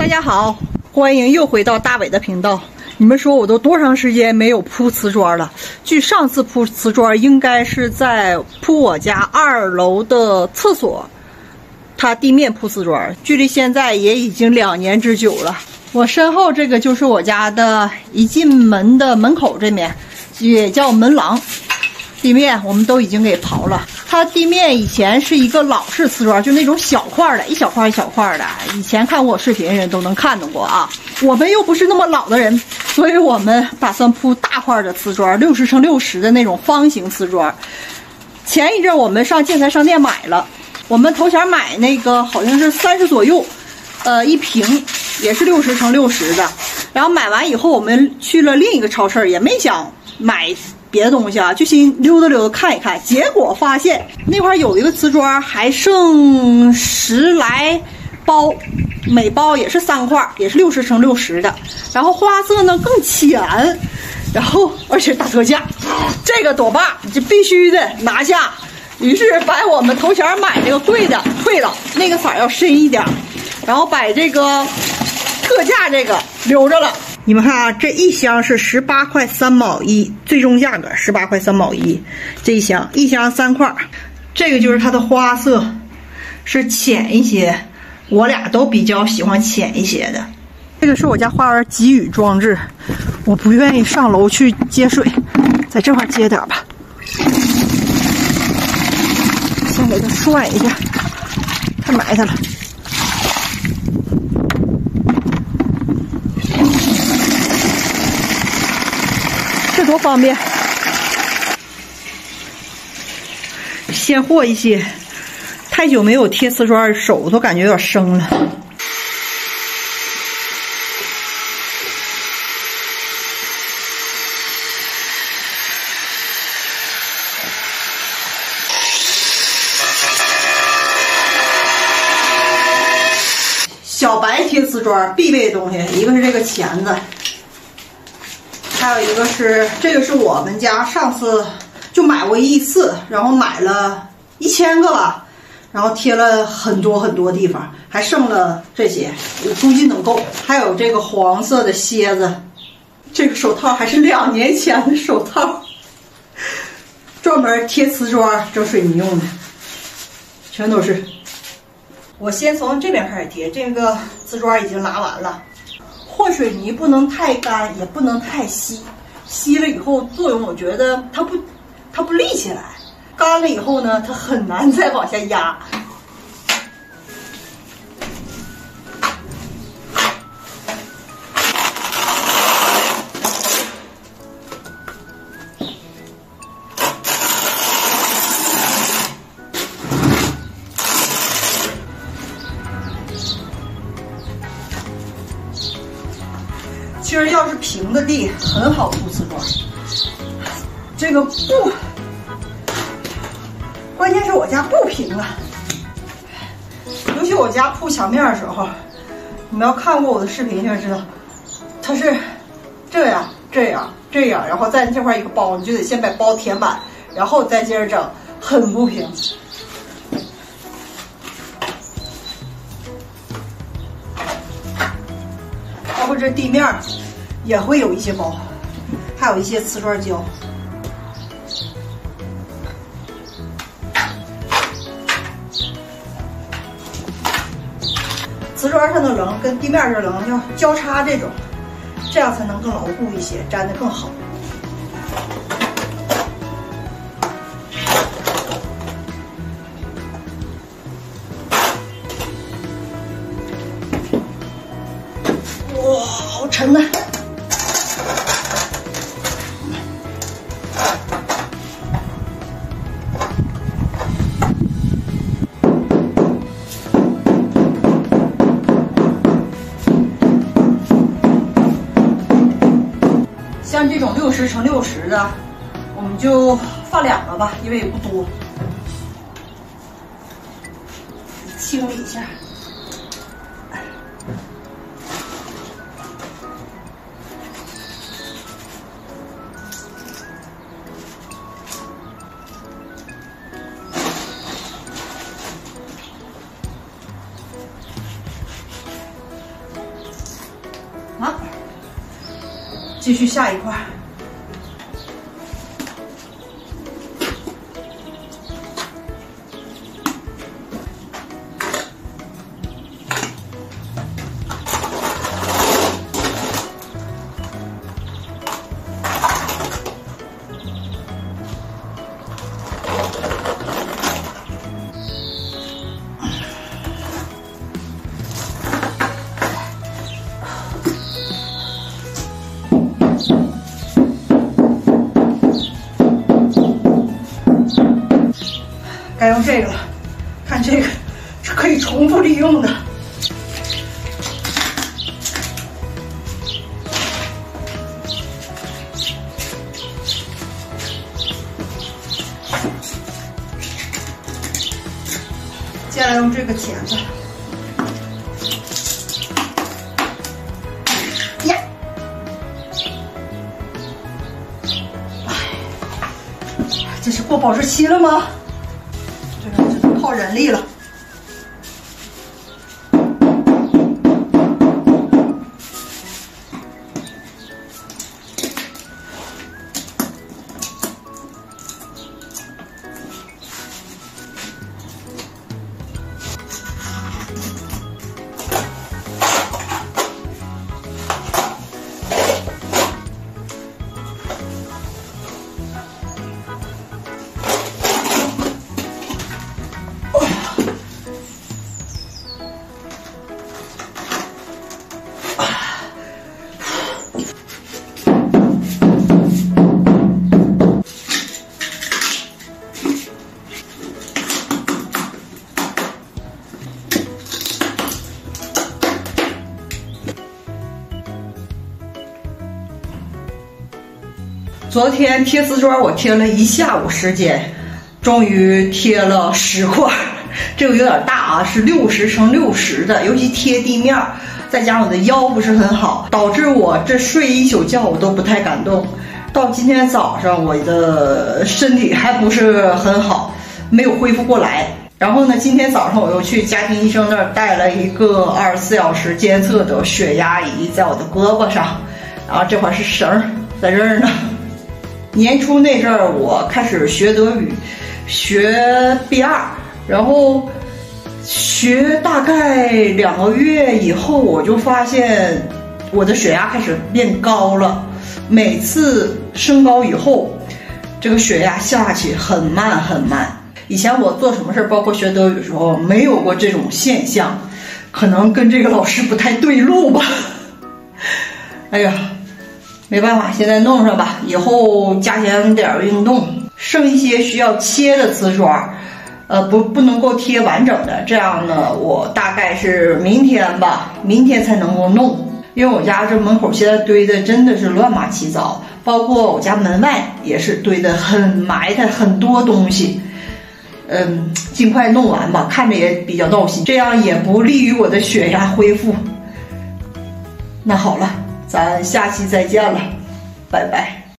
大家好，欢迎又回到大伟的频道。你们说我都多长时间没有铺瓷砖了？距上次铺瓷砖应该是在铺我家2楼的厕所，它地面铺瓷砖，距离现在也已经2年之久了。我身后这个就是我家的一进门的门口这面，也叫门廊。地面我们都已经给刨了，它地面以前是一个老式瓷砖，就那种小块的，一小块一小块的。以前看过我视频的人都能看到过啊。我们又不是那么老的人，所以我们打算铺大块的瓷砖，60乘60的那种方形瓷砖。前一阵我们上建材商店买了，我们头前买那个好像是30左右，一瓶也是60乘60的。然后买完以后，我们去了另一个超市，也没想买别的东西啊，就先溜达溜达看一看，结果发现那块有一个瓷砖还剩10来包，每包也是3块，也是60乘60的，然后花色呢更浅，然后而且大特价，这个多爸这必须的拿下。于是把我们头前买这个贵的退了，那个色要深一点，然后把这个特价这个留着了。你们看啊，这一箱是18块3毛1，最终价格18块3毛1，这一箱3块。这个就是它的花色，是浅一些，我俩都比较喜欢浅一些的。这个是我家花园给雨装置，我不愿意上楼去接水，在这块接点吧。先给它涮一下，太埋汰了。这多方便，先和一些。太久没有贴瓷砖，手都感觉有点生了。小白贴瓷砖必备的东西，一个是这个钳子。还有一个是，这个是我们家上次就买过一次，然后买了1000个吧，然后贴了很多很多地方，还剩了这些，5公斤能够。还有这个黄色的蝎子，这个手套还是2年前的手套，专门贴瓷砖整水泥用的，全都是。我先从这边开始贴，这个瓷砖已经拉完了。和水泥不能太干，也不能太稀，稀了以后作用我觉得它不立起来，干了以后呢，它很难再往下压。其实要是平的地很好铺瓷砖，这个不，关键是我家不平啊。尤其我家铺墙面的时候，你们要看过我的视频就知道，它是这样，然后在这块一个包，你就得先把包填满，然后再接着整，很不平。包括这地面也会有一些包，还有一些瓷砖胶。瓷砖上的棱跟地面上的棱要交叉这种，这样才能更牢固一些，粘得更好。哇，好沉呐！像这种60乘60的，我们就放2个吧，因为也不多。清理一下。继续下一块。该用这个了，看这个是可以重复利用的。接下来用这个钳子，呀，这是过保质期了吗？这只能靠人力了。昨天贴瓷砖，我贴了一下午时间，终于贴了10块。这个有点大啊，是60乘60的，尤其贴地面，再加上我的腰不是很好，导致我这睡一宿觉我都不太敢动。到今天早上，我的身体还不是很好，没有恢复过来。然后呢，今天早上我又去家庭医生那儿带了一个24小时监测的血压仪，在我的胳膊上，然后这块是绳在这儿呢。年初那阵儿，我开始学德语，学 B2，然后学大概2个月以后，我就发现我的血压开始变高了。每次升高以后，这个血压下去很慢很慢。以前我做什么事，包括学德语的时候，没有过这种现象，可能跟这个老师不太对路吧。哎呀。没办法，现在弄上吧，以后加强点运动，剩一些需要切的瓷砖，不能够贴完整的，这样呢，我大概是明天吧，明天才能够弄，因为我家这门口现在堆的真的是乱码七糟，包括我家门外也是堆的很埋汰，很多东西，尽快弄完吧，看着也比较闹心，这样也不利于我的血压恢复。那好了。咱下期再见了，拜拜。